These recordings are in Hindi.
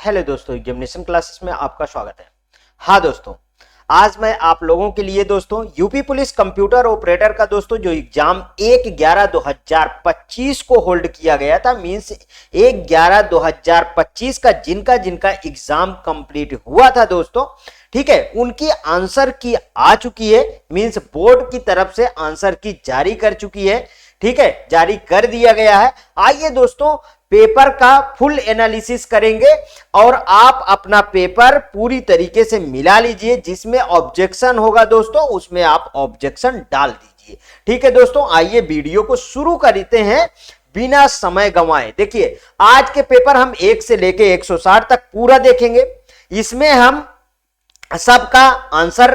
हेलो दोस्तों, एग्जामिनेशन क्लासेस में आपका स्वागत है। हाँ दोस्तों, आज मैं आप लोगों के लिए दोस्तों यूपी पुलिस कंप्यूटर ऑपरेटर का दोस्तों जो एग्जाम 1/11/2025 को होल्ड किया गया था, मींस 1/11/2025 का जिनका जिनका एग्जाम कंप्लीट हुआ था दोस्तों, ठीक है, उनकी आंसर की आ चुकी है। मींस बोर्ड की तरफ से आंसर की जारी कर चुकी है, ठीक है, जारी कर दिया गया है। आइए दोस्तों पेपर का फुल एनालिसिस करेंगे और आप अपना पेपर पूरी तरीके से मिला लीजिए। जिसमें ऑब्जेक्शन होगा दोस्तों उसमें आप ऑब्जेक्शन डाल दीजिए, ठीक है दोस्तों। आइए वीडियो को शुरू करते हैं बिना समय गंवाए। देखिए आज के पेपर हम 1 से लेके 160 तक पूरा देखेंगे। इसमें हम सबका आंसर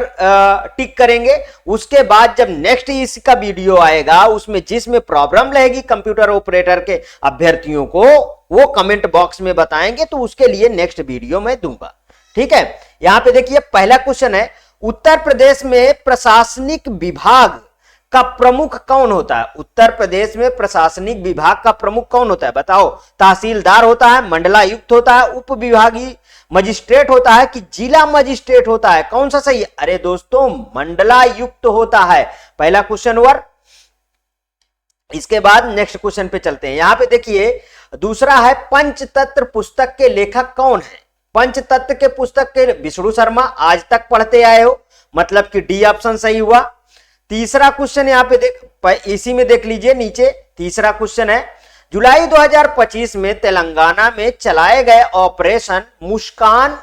टिक करेंगे। उसके बाद जब नेक्स्ट इसका वीडियो आएगा उसमें जिसमें प्रॉब्लम रहेगी कंप्यूटर ऑपरेटर के अभ्यर्थियों को वो कमेंट बॉक्स में बताएंगे, तो उसके लिए नेक्स्ट वीडियो मैं दूंगा, ठीक है। यहां पे देखिए पहला क्वेश्चन है, उत्तर प्रदेश में प्रशासनिक विभाग का प्रमुख कौन होता है? उत्तर प्रदेश में प्रशासनिक विभाग का प्रमुख कौन होता है बताओ। तहसीलदार होता है, मंडलायुक्त होता है, उप विभागीय मजिस्ट्रेट होता है कि जिला मजिस्ट्रेट होता है? कौन सा सही है? अरे दोस्तों मंडलायुक्त होता है। पहला क्वेश्चन ओवर। इसके बाद नेक्स्ट क्वेश्चन पे चलते हैं। यहां पे देखिए दूसरा है, पंचतंत्र पुस्तक के लेखक कौन है? पंचतंत्र के पुस्तक के विष्णु शर्मा, आज तक पढ़ते आए हो, मतलब कि डी ऑप्शन सही हुआ। तीसरा क्वेश्चन यहां पे इसी में देख लीजिए नीचे, तीसरा क्वेश्चन है, जुलाई 2025 में तेलंगाना में चलाए गए ऑपरेशन मुस्कान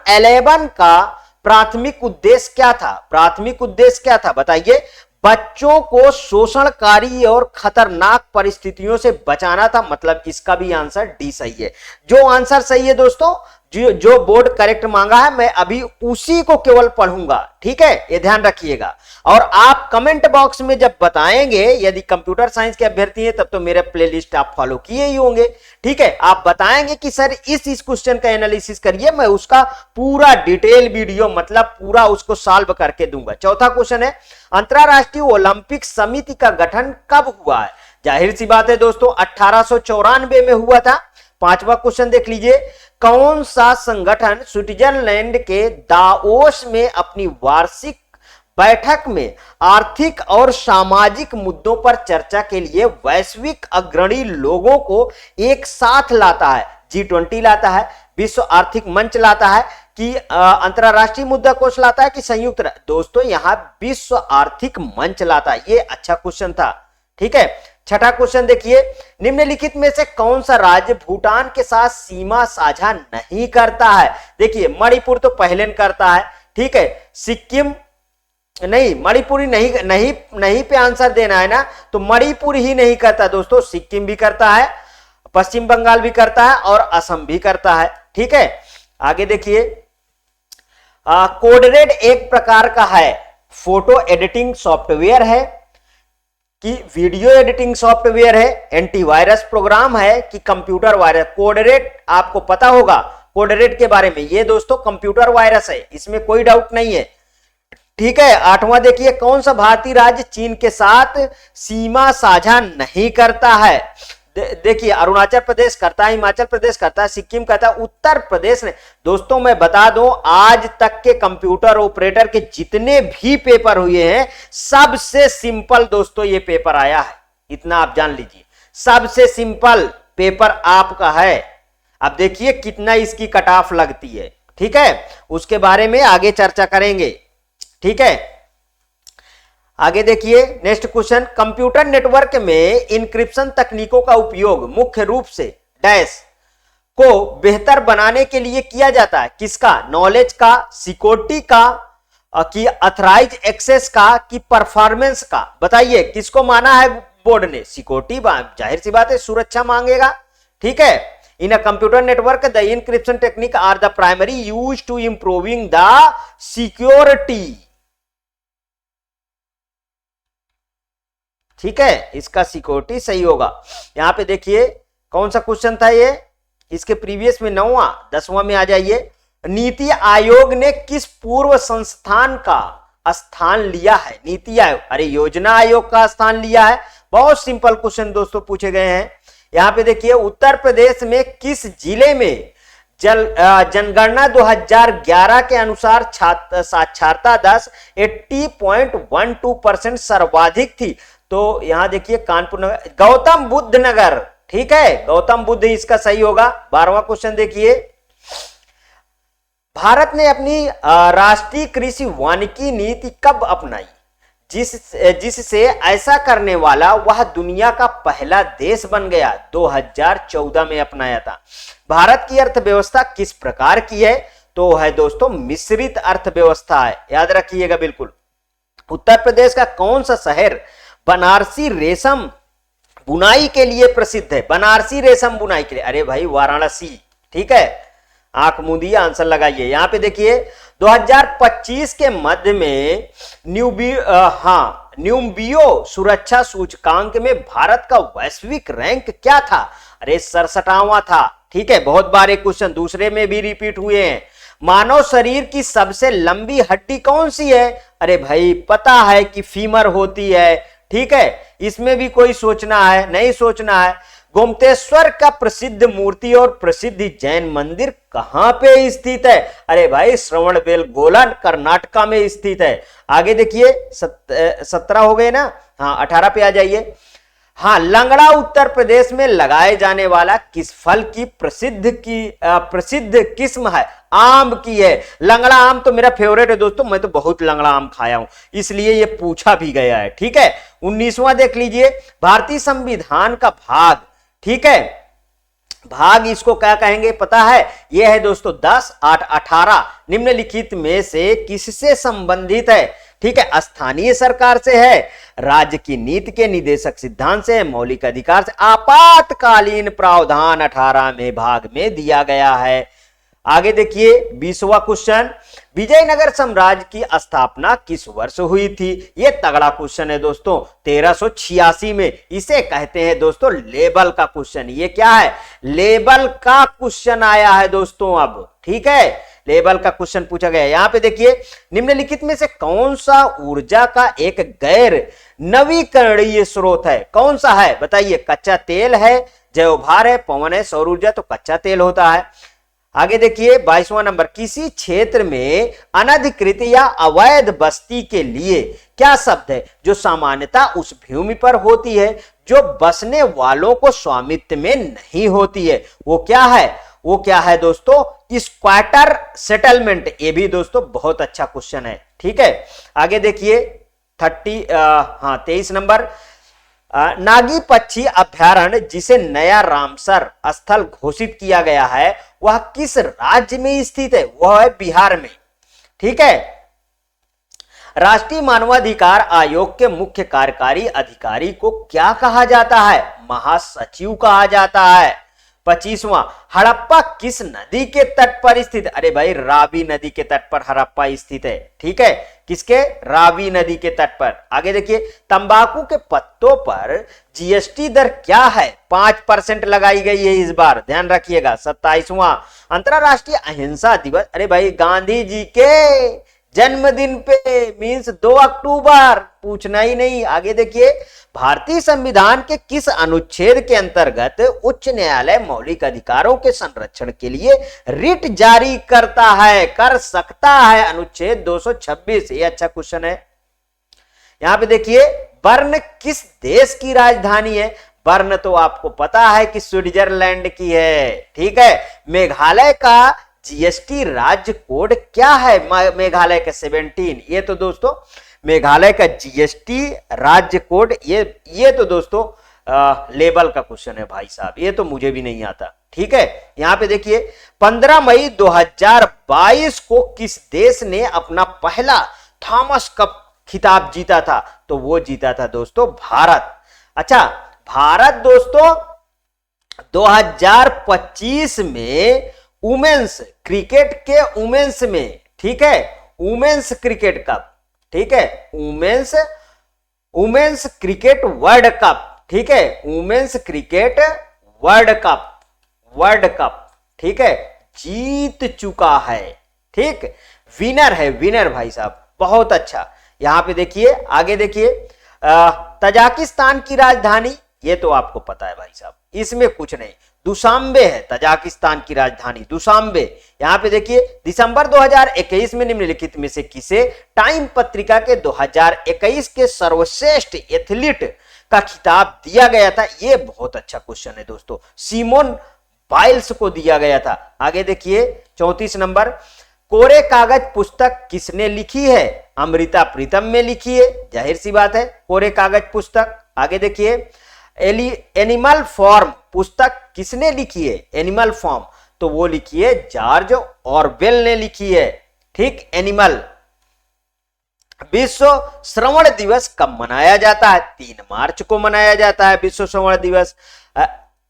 11 का प्राथमिक उद्देश्य क्या था? प्राथमिक उद्देश्य क्या था बताइए। बच्चों को शोषणकारी और खतरनाक परिस्थितियों से बचाना था, मतलब इसका भी आंसर डी सही है। जो आंसर सही है दोस्तों, जो बोर्ड करेक्ट मांगा है, मैं अभी उसी को केवल पढ़ूंगा, ठीक है, ये ध्यान रखिएगा। और आप कमेंट बॉक्स में जब बताएंगे, यदि कंप्यूटर साइंस के अभ्यर्थी हैं तब तो मेरा प्लेलिस्ट आप फॉलो किए ही होंगे, ठीक है। आप बताएंगे कि सर इस क्वेश्चन का एनालिसिस करिए, मैं उसका पूरा डिटेल वीडियो मतलब पूरा उसको सॉल्व करके दूंगा। चौथा क्वेश्चन है, अंतरराष्ट्रीय ओलंपिक समिति का गठन कब हुआ है? जाहिर सी बात है दोस्तों 1894 में हुआ था। पांचवा क्वेश्चन देख लीजिए, कौन सा संगठन स्विट्जरलैंड के दावोस में अपनी वार्षिक बैठक में आर्थिक और सामाजिक मुद्दों पर चर्चा के लिए वैश्विक अग्रणी लोगों को एक साथ लाता है? G20 लाता है, विश्व आर्थिक मंच लाता है कि अंतरराष्ट्रीय मुद्दा कोष लाता है कि संयुक्त? दोस्तों यहां विश्व आर्थिक मंच लाता है। ये अच्छा क्वेश्चन था, ठीक है। छठा क्वेश्चन देखिए, निम्नलिखित में से कौन सा राज्य भूटान के साथ सीमा साझा नहीं करता है? देखिए मणिपुर तो पहले करता है, ठीक है, सिक्किम नहीं, मणिपुरी नहीं पे आंसर देना है ना, तो मणिपुर ही नहीं करता दोस्तों, सिक्किम भी करता है, पश्चिम बंगाल भी करता है और असम भी करता है, ठीक है। आगे देखिए, कोडरेड एक प्रकार का है, फोटो एडिटिंग सॉफ्टवेयर है कि वीडियो एडिटिंग सॉफ्टवेयर है, एंटीवायरस प्रोग्राम है कि कंप्यूटर वायरस? कोडरेड आपको पता होगा कोडरेड के बारे में, ये दोस्तों कंप्यूटर वायरस है, इसमें कोई डाउट नहीं है, ठीक है। आठवां देखिए, कौन सा भारतीय राज्य चीन के साथ सीमा साझा नहीं करता है? देखिए अरुणाचल प्रदेश करता है, हिमाचल प्रदेश करता है, सिक्किम करता है, उत्तर प्रदेश ने। दोस्तों मैं बता दूं, आज तक के कंप्यूटर ऑपरेटर के जितने भी पेपर हुए हैं सबसे सिंपल दोस्तों ये पेपर आया है, इतना आप जान लीजिए, सबसे सिंपल पेपर आपका है। अब देखिए कितना इसकी कट ऑफ लगती है, ठीक है, उसके बारे में आगे चर्चा करेंगे, ठीक है। आगे देखिए नेक्स्ट क्वेश्चन, कंप्यूटर नेटवर्क में इंक्रिप्शन तकनीकों का उपयोग मुख्य रूप से डैश को बेहतर बनाने के लिए किया जाता है? किसका? नॉलेज का, सिक्योरिटी का, कि अथराइज एक्सेस का, कि परफॉर्मेंस का? बताइए किसको माना है बोर्ड ने? सिक्योरिटी, जाहिर सी बात है सुरक्षा मांगेगा, ठीक है। In a computer network the encryption technique are the primary use to improving the security, ठीक है, इसका सिक्योरिटी सही होगा। यहां पे देखिए कौन सा क्वेश्चन था ये, इसके प्रीवियस में 9वां 10वां में आ जाइए, नीति आयोग ने किस पूर्व संस्थान का स्थान लिया है? नीति आयोग, अरे योजना आयोग का स्थान लिया है। बहुत सिंपल क्वेश्चन दोस्तों पूछे गए हैं। यहां पे देखिए उत्तर प्रदेश में किस जिले में जनगणना 2011 के अनुसार साक्षरता दर 80.12% सर्वाधिक थी। तो यहां देखिए कानपुर नगर, गौतम बुद्ध नगर, ठीक है, गौतम बुद्ध इसका सही होगा। 12वां क्वेश्चन देखिए, भारत ने अपनी राष्ट्रीय कृषि वानिकी नीति कब अपनाई, जिससे ऐसा करने वाला वह दुनिया का पहला देश बन गया? 2014 में अपनाया था। भारत की अर्थव्यवस्था किस प्रकार की है? तो है दोस्तों मिश्रित अर्थव्यवस्था है, याद रखिएगा बिल्कुल। उत्तर प्रदेश का कौन सा शहर बनारसी रेशम बुनाई के लिए प्रसिद्ध है? बनारसी रेशम बुनाई के लिए, अरे भाई वाराणसी, ठीक है, आंख मूंदिए, आंसर लगाइए। यहां पे देखिए 2025 के मध्य में न्यूबियो सुरक्षा सूचकांक में भारत का वैश्विक रैंक क्या था? अरे 67वां था, ठीक है। बहुत बार एक क्वेश्चन दूसरे में भी रिपीट हुए हैं। मानव शरीर की सबसे लंबी हड्डी कौन सी है? अरे भाई पता है कि फीमर होती है, ठीक है, इसमें भी कोई सोचना है? नहीं सोचना है। गोमतेश्वर का प्रसिद्ध मूर्ति और प्रसिद्ध जैन मंदिर कहां पे स्थित है? अरे भाई श्रवणबेलगोला कर्नाटका में स्थित है। आगे देखिए 17 हो गए ना, हाँ 18 पे आ जाइए। हाँ, लंगड़ा उत्तर प्रदेश में लगाए जाने वाला किस फल की प्रसिद्ध किस्म है? आम की है। लंगड़ा आम तो मेरा फेवरेट है दोस्तों, मैं तो बहुत लंगड़ा आम खाया हूं, इसलिए ये पूछा भी गया है, ठीक है। 19वां देख लीजिए, भारतीय संविधान का भाग, ठीक है, भाग इसको क्या कहेंगे पता है? यह है दोस्तों 10, 8, 18 निम्नलिखित में से किससे संबंधित है? ठीक है, स्थानीय सरकार से है, राज्य की नीति के निदेशक सिद्धांत से है, मौलिक अधिकार से, आपातकालीन प्रावधान 18 में भाग में दिया गया है। आगे देखिए 20वां क्वेश्चन, विजयनगर साम्राज्य की स्थापना किस वर्ष हुई थी? यह तगड़ा क्वेश्चन है दोस्तों, 1386 में। इसे कहते हैं दोस्तों लेवल का क्वेश्चन। ये क्या है? लेवल का क्वेश्चन आया है दोस्तों अब, ठीक है, लेवल का क्वेश्चन पूछा गया। यहां पे देखिए, निम्नलिखित में से कौन सा ऊर्जा का एक गैर नवीकरणीय स्रोत है? कौन सा है बताइए? कच्चा तेल है, जैवभार है, पवन है, सौर ऊर्जा तो कच्चा तेल होता है। आगे देखिए 22वां नंबर, किसी क्षेत्र में अनधिकृत या अवैध बस्ती के लिए क्या शब्द है जो सामान्यतः उस भूमि पर होती है जो बसने वालों को स्वामित्व में नहीं होती है? वो क्या है? वो क्या है दोस्तों? Squatter settlement. ये भी दोस्तों बहुत अच्छा क्वेश्चन है, ठीक है। आगे देखिए 23 नंबर, नागी पक्षी अभ्यारण्य जिसे नया रामसर स्थल घोषित किया गया है वह किस राज्य में स्थित है? वह है बिहार में, ठीक है। राष्ट्रीय मानवाधिकार आयोग के मुख्य कार्यकारी अधिकारी को क्या कहा जाता है? महासचिव कहा जाता है। 25वां, हड़प्पा किस नदी के तट पर स्थित? अरे भाई रावी नदी के तट पर हड़प्पा स्थित है, ठीक है, किसके? रावी नदी के तट पर। आगे देखिए, तंबाकू के पत्तों पर जीएसटी दर क्या है? 5% लगाई गई है इस बार, ध्यान रखिएगा। 27वां, अंतरराष्ट्रीय अहिंसा दिवस, अरे भाई गांधी जी के जन्मदिन पे मींस 2 अक्टूबर, पूछना ही नहीं। आगे देखिए, भारतीय संविधान के किस अनुच्छेद के अंतर्गत उच्च न्यायालय मौलिक अधिकारों के संरक्षण के लिए रिट जारी करता है, कर सकता है? अनुच्छेद 226। ये अच्छा क्वेश्चन है। यहां पे देखिए, बर्न किस देश की राजधानी है? बर्न तो आपको पता है कि स्विट्जरलैंड की है, ठीक है। मेघालय का जीएसटी राज्य कोड क्या है? मेघालय का 17। ये तो दोस्तों मेघालय का जीएसटी राज्य कोड, ये तो दोस्तों लेवल का क्वेश्चन है भाई साहब, ये तो मुझे भी नहीं आता, ठीक है। यहां पे देखिए, 15 मई 2022 को किस देश ने अपना पहला थॉमस कप खिताब जीता था? तो वो जीता था दोस्तों भारत। अच्छा, भारत दोस्तों 2025 में वुमेन्स क्रिकेट के वुमेन्स में, ठीक है, वुमेन्स क्रिकेट कप, ठीक है, वुमेन्स क्रिकेट वर्ल्ड कप, ठीक है, वुमेन्स क्रिकेट वर्ल्ड कप, ठीक है, जीत चुका है, ठीक, विनर है, विनर भाई साहब, बहुत अच्छा। यहां पे देखिए, आगे देखिए, तजाकिस्तान की राजधानी, ये तो आपको पता है भाई साहब, इसमें कुछ नहीं। दुशांबे है तजाकिस्तान की राजधानी, दुशांबे। यहां पे देखिए दिसंबर 2021 में निम्नलिखित में से किसे टाइम पत्रिका के 2021 के सर्वश्रेष्ठ एथलीट का खिताब दिया गया था? ये बहुत अच्छा क्वेश्चन है दोस्तों, सिमोन बाइल्स को दिया गया था। आगे देखिए 34 नंबर, कोरे कागज पुस्तक किसने लिखी है? अमृता प्रीतम में लिखी है, जाहिर सी बात है, कोरे कागज पुस्तक। आगे देखिए एनिमल फॉर्म पुस्तक किसने लिखी है? एनिमल फॉर्म, तो वो लिखी है जॉर्ज ऑरवेल ने लिखी है। ठीक, एनिमल। विश्व श्रवण दिवस कब मनाया जाता है? 3 मार्च को मनाया जाता है विश्व श्रवण दिवस।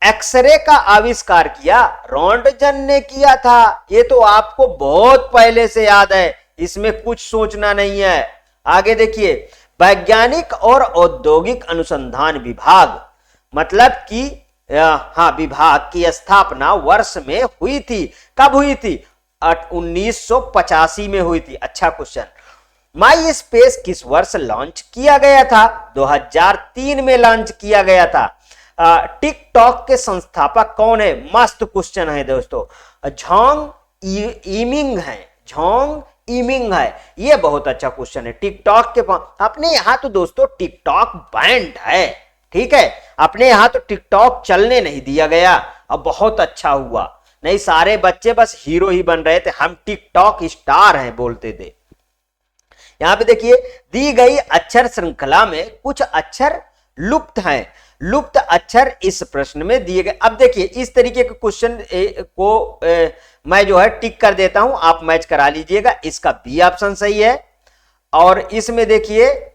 एक्सरे का आविष्कार किया रॉन्टजन ने किया था, ये तो आपको बहुत पहले से याद है, इसमें कुछ सोचना नहीं है। आगे देखिए वैज्ञानिक और औद्योगिक अनुसंधान विभाग, मतलब कि विभाग की स्थापना वर्ष में हुई थी। कब हुई थी? 1985 में हुई थी। अच्छा क्वेश्चन। माई स्पेस किस वर्ष लॉन्च किया गया था? 2003 में लॉन्च किया गया था। टिकटॉक के संस्थापक कौन है? मस्त क्वेश्चन है दोस्तों, झोंग इमिंग है, झोंग इमिंग है। ये बहुत अच्छा क्वेश्चन है। टिकटॉक के अपने यहां तो दोस्तों टिकटॉक बैंड है, ठीक है, अपने यहां तो टिकटॉक चलने नहीं दिया गया। अब बहुत अच्छा हुआ, नहीं सारे बच्चे बस हीरो ही बन रहे थे, हम टिकटॉक स्टार हैं बोलते थे। यहां पे देखिए दी गई अक्षर श्रृंखला में कुछ अक्षर लुप्त हैं। लुप्त अक्षर इस प्रश्न में दिए गए। अब देखिए इस तरीके के क्वेश्चन को मैं जो है टिक कर देता हूं, आप मैच करा लीजिएगा। इसका बी ऑप्शन सही है। और इसमें देखिए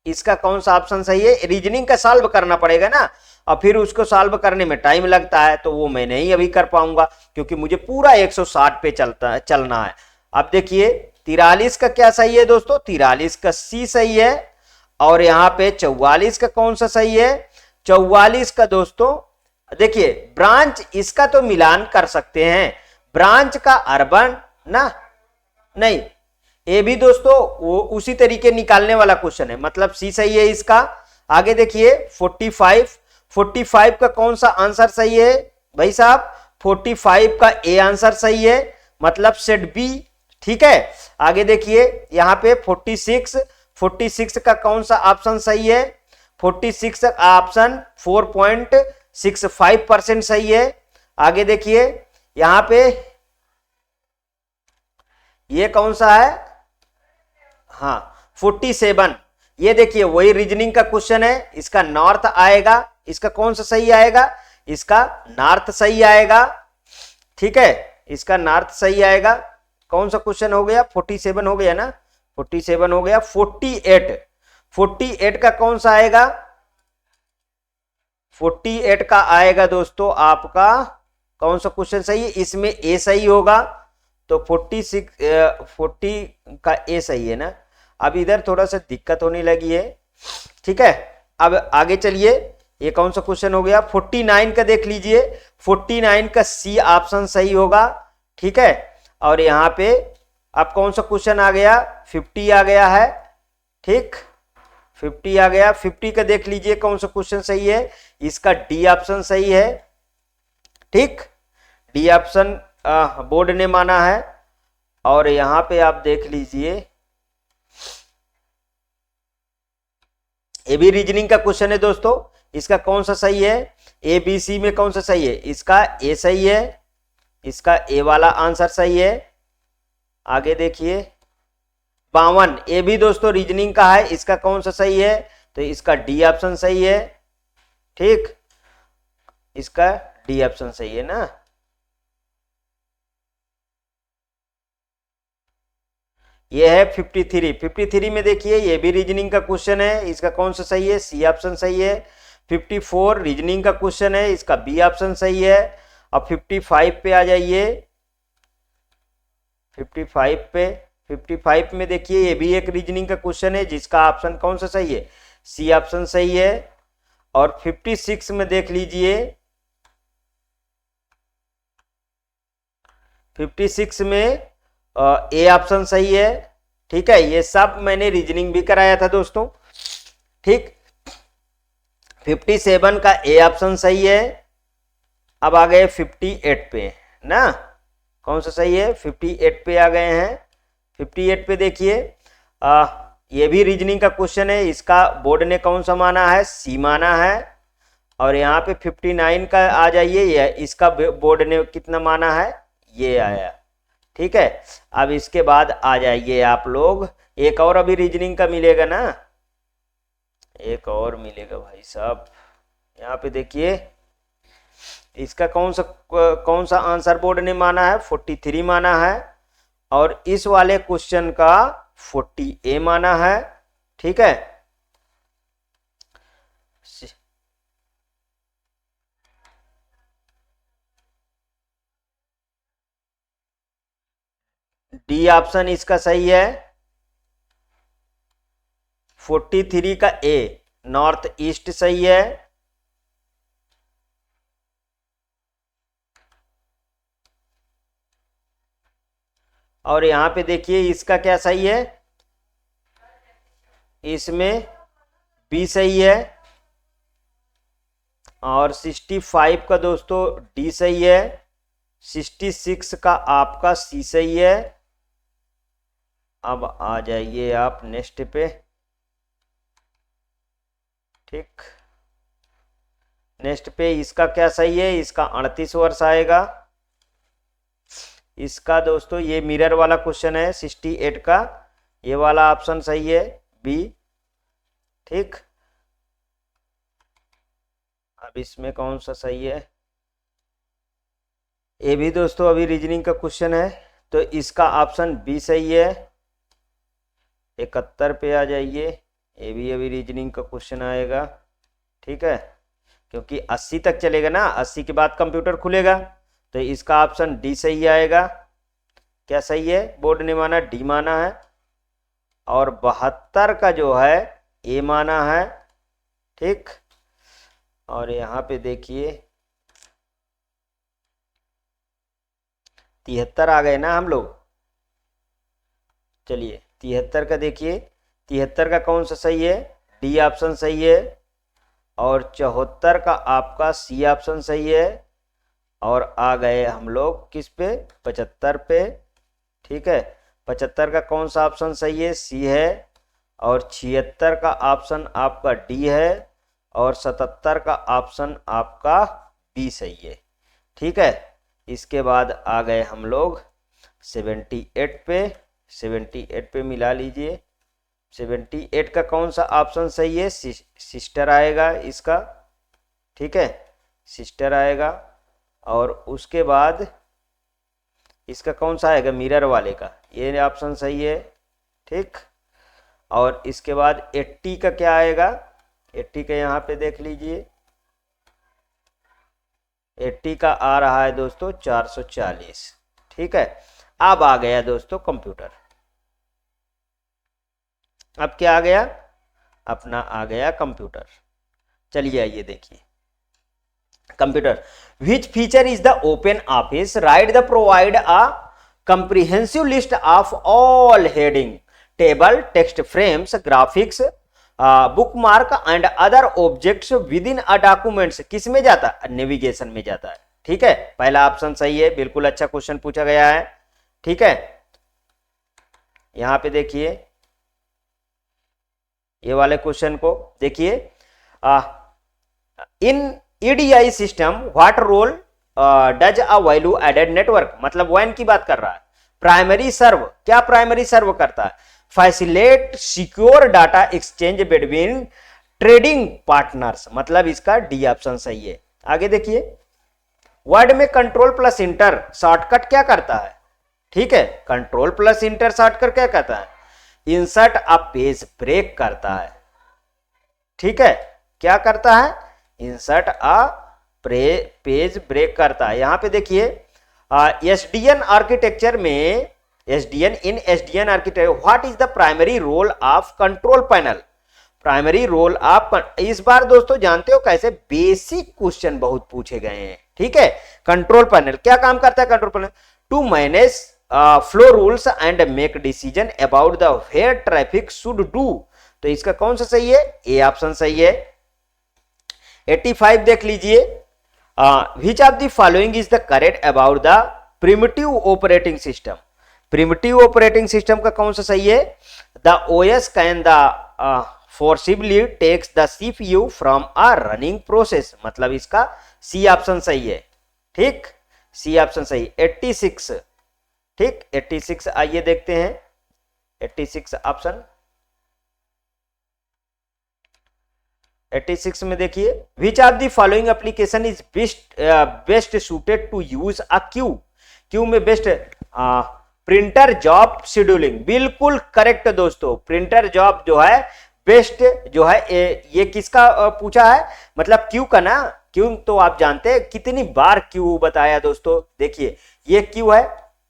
इसका कौन सा ऑप्शन सही है? रीजनिंग का सॉल्व करना पड़ेगा ना, और फिर उसको सॉल्व करने में टाइम लगता है, तो वो मैं नहीं अभी कर पाऊंगा क्योंकि मुझे पूरा 160 पे चलना है। अब देखिए 43 का क्या सही है दोस्तों? 43 का सी सही है। और यहां पे 44 का कौन सा सही है? 44 का दोस्तों देखिए ब्रांच, इसका तो मिलान कर सकते हैं, ब्रांच का अर्बन ना, नहीं ये भी दोस्तों वो उसी तरीके निकालने वाला क्वेश्चन है, मतलब सी सही है इसका। आगे देखिए 45 का कौन सा आंसर सही है भाई साहब? 45 का ए आंसर सही है, मतलब सेट बी, ठीक है। आगे देखिए यहां पे 46 का कौन सा ऑप्शन सही है? 46 का ऑप्शन 4.65% सही है। आगे देखिए यहां पे ये कौन सा है? हाँ 47, ये देखिए वही रीजनिंग का क्वेश्चन है, इसका नॉर्थ आएगा। इसका कौन सा सही आएगा? इसका नॉर्थ सही आएगा, ठीक है, इसका नॉर्थ सही आएगा। कौन सा क्वेश्चन हो गया? 47 हो गया ना, 47 हो गया। 48 का कौन सा आएगा? 48 का आएगा दोस्तों आपका कौन सा क्वेश्चन सही है? इसमें ए सही होगा, तो 40 का ए सही है ना। अब इधर थोड़ा सा दिक्कत होने लगी है, ठीक है। अब आगे चलिए, ये कौन सा क्वेश्चन हो गया? 49 का देख लीजिए, 49 का सी ऑप्शन सही होगा, ठीक है। और यहां पे अब कौन सा क्वेश्चन आ गया? 50 आ गया है, ठीक, 50 आ गया। 50 का देख लीजिए कौन सा क्वेश्चन सही है? इसका डी ऑप्शन सही है, ठीक, डी ऑप्शन बोर्ड ने माना है। और यहां पे आप देख लीजिए ये भी रीजनिंग का क्वेश्चन है दोस्तों, इसका कौन सा सही है? ए बी सी में कौन सा सही है? इसका ए सही है, इसका ए वाला आंसर सही है। आगे देखिए 52, ये भी दोस्तों रीजनिंग का है, इसका कौन सा सही है? तो इसका डी ऑप्शन सही है, ठीक, इसका डी ऑप्शन सही है ना। ये है 53 में देखिए ये भी रीजनिंग का क्वेश्चन है, इसका कौन सा सही है? सी ऑप्शन सही है। 54 रीजनिंग का क्वेश्चन है, इसका बी ऑप्शन सही है। अब 55 पे आ जाइए, 55 में देखिए ये भी एक रीजनिंग का क्वेश्चन है, जिसका ऑप्शन कौन सा सही है? सी ऑप्शन सही है। और 56 में देख लीजिए, 56 में ए ऑप्शन सही है, ठीक है। ये सब मैंने रीजनिंग भी कराया था दोस्तों, ठीक। 57 का ए ऑप्शन सही है, अब आ गए 58 पे ना, कौन सा सही है, 58 पे आ गए हैं। 58 पे देखिए, ये भी रीजनिंग का क्वेश्चन है, इसका बोर्ड ने कौन सा माना है, सी माना है। और यहाँ पे 59 का आ जाइए, ये इसका बोर्ड ने कितना माना है, ये आया। ठीक है, अब इसके बाद आ जाइए आप लोग, एक और अभी रीजनिंग का मिलेगा ना, एक और मिलेगा भाई साहब। यहाँ पे देखिए, इसका कौन सा आंसर बोर्ड ने माना है, 43 माना है। और इस वाले क्वेश्चन का 40A माना है। ठीक है, डी ऑप्शन इसका सही है। 43 का ए नॉर्थ ईस्ट सही है। और यहां पे देखिए इसका क्या सही है, इसमें बी सही है। और 65 का दोस्तों डी सही है। 66 का आपका सी सही है। अब आ जाइए आप नेक्स्ट पे। ठीक, नेक्स्ट पे इसका क्या सही है, इसका 38 वर्ष आएगा। इसका दोस्तों ये मिरर वाला क्वेश्चन है 68 का, ये वाला ऑप्शन सही है, बी। ठीक, अब इसमें कौन सा सही है, ये भी दोस्तों अभी रीजनिंग का क्वेश्चन है, तो इसका ऑप्शन बी सही है। 71 पे आ जाइए, ये भी अभी रीजनिंग का क्वेश्चन आएगा। ठीक है, क्योंकि 80 तक चलेगा ना, 80 के बाद कंप्यूटर खुलेगा, तो इसका ऑप्शन डी सही आएगा। क्या सही है, बोर्ड ने माना डी माना है। और 72 का जो है ए माना है। ठीक, और यहाँ पे देखिए 73 आ गए ना हम लोग। चलिए 73 का देखिए, 73 का कौन सा सही है, डी ऑप्शन सही है। और 74 का आपका सी ऑप्शन सही है। और आ गए हम लोग किस पे, 75 पे। ठीक है, 75 का कौन सा ऑप्शन सही है, सी है। और 76 का ऑप्शन आपका डी है। और 77 का ऑप्शन आपका बी सही है। ठीक है, इसके बाद आ गए हम लोग 78 पे। 78 पे मिला लीजिए, 78 का कौन सा ऑप्शन सही है, सिस्टर आएगा इसका। ठीक है, सिस्टर आएगा। और उसके बाद इसका कौन सा आएगा, मिरर वाले का, ये ऑप्शन सही है। ठीक, और इसके बाद 80 का क्या आएगा, 80 का यहाँ पे देख लीजिए, 80 का आ रहा है दोस्तों 440। ठीक है, अब आ गया दोस्तों कंप्यूटर। अब क्या आ गया, अपना आ गया कंप्यूटर। चलिए आइए देखिए computer. Which feature is the open office, right the provide a comprehensive list of all heading, table, text frames, graphics, bookmark and other objects within a documents। किस में जाता है, नेविगेशन में जाता है। ठीक है, पहला ऑप्शन सही है, बिल्कुल अच्छा क्वेश्चन पूछा गया है। ठीक है, यहां पे देखिए ये वाले क्वेश्चन को देखिए, in EDI system what role does a value added network, मतलब वैन की बात कर रहा है। प्राइमरी सर्व, क्या प्राइमरी सर्व करता है, facilitate secure data exchange between trading partners, मतलब इसका डी ऑप्शन सही है। आगे देखिए, वर्ड में कंट्रोल प्लस इंटर शॉर्टकट क्या करता है। ठीक है, कंट्रोल प्लस इंटर शॉर्टकट क्या करता है, इंसर्ट अ पेज ब्रेक करता है। ठीक है, क्या करता है, इंसर्ट अ पेज ब्रेक करता है। यहां पे देखिए एसडीएन आर्किटेक्चर में, SDN architecture what is the primary role of control panel, primary role of, इस बार दोस्तों जानते हो कैसे, बेसिक क्वेश्चन बहुत पूछे गए हैं। ठीक है, कंट्रोल पैनल क्या काम करता है, control panel to manage flow rules and make decision about the where traffic should do. तो इसका कौन सा सही है, ए ऑप्शन सही है। 85 देख लीजिए, which of the following is the correct about the primitive operating system. Primitive operating system का कौन सा सही है? The OS can the forcibly takes the CPU from a running process, मतलब इसका सी ऑप्शन सही है। ठीक, सी ऑप्शन सही। 86, ठीक 86 आइए देखते हैं 86 ऑप्शन। 86 में देखिए, which of the following application is best suited to use a queue. Queue में बेस्ट प्रिंटर जॉब शेड्यूलिंग, बिल्कुल करेक्ट दोस्तों। प्रिंटर जॉब जो है बेस्ट जो है ये किसका पूछा है? मतलब क्यू का ना। क्यू तो आप जानते हैं, कितनी बार क्यू बताया दोस्तों। देखिए ये क्यू है,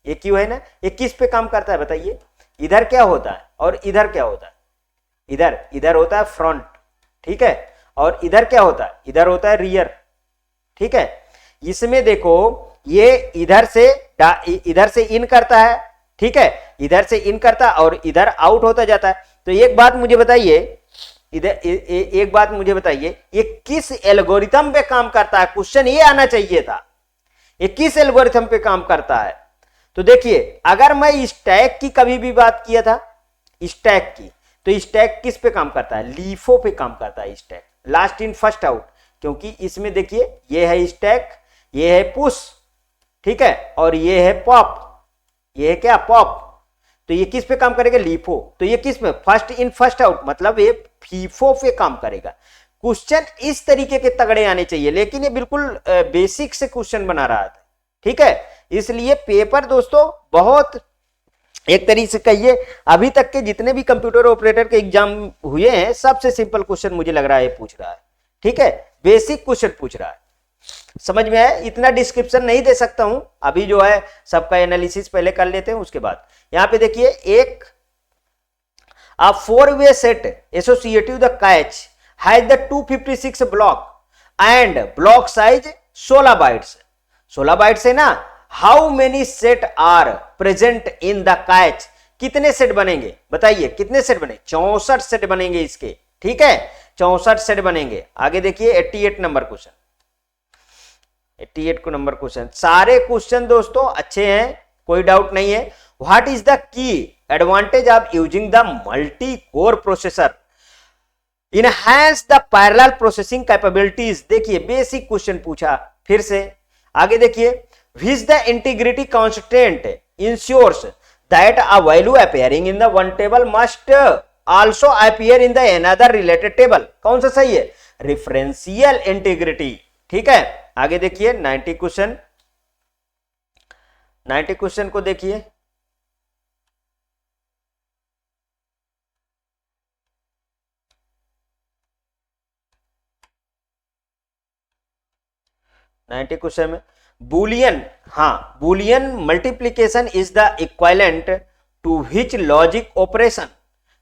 ये क्यू है ना, ये किस पे काम करता है बताइए? इधर क्या होता है और इधर क्या होता है? इधर होता है फ्रंट, ठीक है, और इधर क्या होता है? इधर होता है रियर, ठीक है। इसमें देखो ये इधर से इन करता है, ठीक है, इधर से इन करता है और इधर आउट होता जाता है। तो एक बात मुझे बताइए, एक बात मुझे बताइए, ये किस एल्गोरिथम पे काम करता है? क्वेश्चन ये आना चाहिए था, ये किस एल्गोरिथम पे काम करता है? तो देखिए, अगर मैं स्टैक की कभी भी बात किया था, स्टैक की, तो स्टैक किस पे काम करता है? लीफो पे काम करता है stack, last in first out. क्योंकि इसमें देखिए ये है स्टैक, ये है पुश, ठीक है, और ये है पॉप, ये है क्या? पॉप। तो ये किस पे काम करेगा? लीफो। तो ये किस में? फर्स्ट इन फर्स्ट आउट, मतलब ये फीफो पे काम करेगा। क्वेश्चन इस तरीके के तगड़े आने चाहिए, लेकिन ये बिल्कुल बेसिक से क्वेश्चन बना रहा था, ठीक है। इसलिए पेपर दोस्तों बहुत, एक तरीके से कहिए अभी तक के जितने भी कंप्यूटर ऑपरेटर के एग्जाम हुए हैं, सबसे सिंपल क्वेश्चन मुझे लग रहा है पूछ रहा है, ठीक है, बेसिक क्वेश्चन पूछ रहा है। समझ में आया? इतना डिस्क्रिप्शन नहीं दे सकता हूं, अभी जो है सबका एनालिसिस पहले कर लेते हैं, उसके बाद यहां पे देखिए एक 4-way set associative the cache has the 256 block and block size 16 bytes. 16 bytes है ना। How many set are present in the cache? कितने सेट बनेंगे बताइए, कितने सेट बने? 64 सेट बनेंगे इसके, ठीक है, 64 सेट बनेंगे। आगे देखिए 88 नंबर क्वेश्चन, 88 को नंबर क्वेश्चन। सारे क्वेश्चन दोस्तों अच्छे हैं, कोई डाउट नहीं है। What is the key advantage of using the multi core processor? Enhance the parallel processing capabilities. देखिए बेसिक क्वेश्चन पूछा फिर से। आगे देखिए, which the integrity constant ensures that a value appearing in the one table must also appear in the another related table? कौन सा सही है? रेफरेंशियल इंटीग्रिटी, ठीक है। आगे देखिए 90 क्वेश्चन, 90 क्वेश्चन को देखिए। क्वेश्चन में बुलियन, हाँ, Boolean multiplication is the equivalent to which logic operation?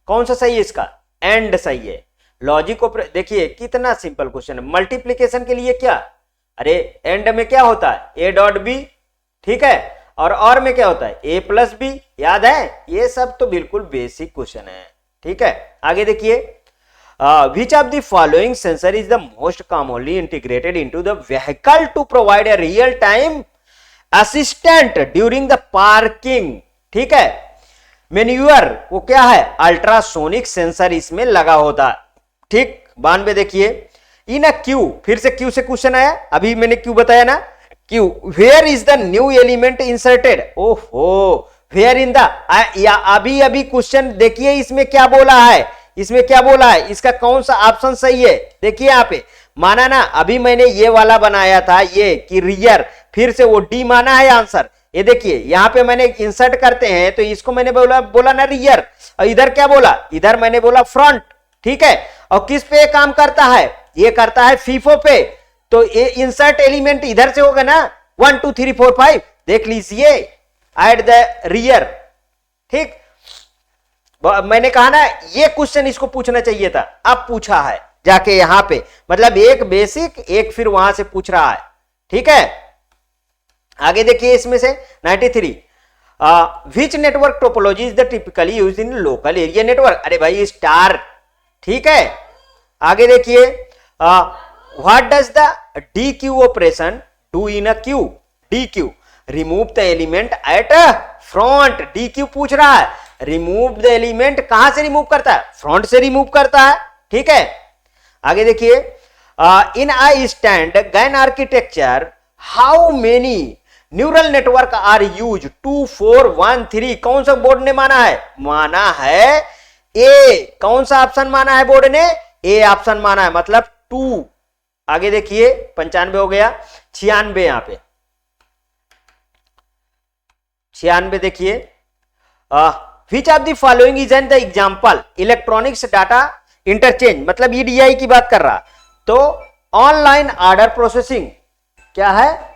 कौन सा सही है इसका? एंड सही है। लॉजिक ऑपरेशन, देखिए कितना सिंपल क्वेश्चन है। मल्टीप्लीकेशन के लिए क्या? अरे एंड में क्या होता है? ए डॉट बी, ठीक है, और में क्या होता है? ए प्लस बी, याद है? ये सब तो बिल्कुल बेसिक क्वेश्चन है, ठीक है। आगे देखिए, which of the following sensor is the most commonly integrated into the vehicle to provide a real time assistant during the parking? ठीक है, मैन्यूअर वो क्या है? अल्ट्रासोनिक सेंसर इसमें लगा होता है, ठीक। 92 देखिए, इन अ क्यू, फिर से क्यू से क्वेश्चन आया, अभी मैंने क्यू बताया ना, queue where is the new element inserted? ओहो, वेयर इन द, अभी क्वेश्चन देखिए इसमें क्या बोला है, इसमें क्या बोला है, इसका कौन सा ऑप्शन सही है? देखिए यहाँ पे माना ना, अभी मैंने ये वाला बनाया था ये कि रियर, फिर से वो डी माना है आंसर। ये देखिए यहाँ पे मैंने इंसर्ट करते हैं तो इसको मैंने बोला ना रियर, और इधर क्या बोला? इधर मैंने बोला फ्रंट, ठीक है। और किस पे काम करता है? ये करता है फीफो पे। तो ये इंसर्ट एलिमेंट इधर से होगा ना, 1 2 3 4 5, देख लीजिए, एट द रियर, ठीक। मैंने कहा ना ये क्वेश्चन इसको पूछना चाहिए था, अब पूछा है जाके यहां पे, मतलब एक बेसिक एक फिर वहां से पूछ रहा है, ठीक है। आगे देखिए इसमें से 93, which network topology is the typically use in local area network? अरे भाई स्टार, ठीक है। आगे देखिए, what does the dequeue operation do in a queue, dequeue remove the element at front, dequeue पूछ रहा है रिमूव द एलिमेंट कहां से रिमूव करता है, फ्रंट से रिमूव करता है, ठीक है। आगे देखिए in a standard GAN architecture how many neural network are use 2 4 1 3, कौन सा बोर्ड ने माना है, माना है ए, कौन सा ऑप्शन माना है बोर्ड ने, ए ऑप्शन माना है, मतलब 2। आगे देखिए 95 हो गया, 96 यहां पे 96 देखिए which of the following is an the example electronics data interchange, मतलब ईडीआई की बात कर रहा, तो ऑनलाइन ऑर्डर प्रोसेसिंग, क्या है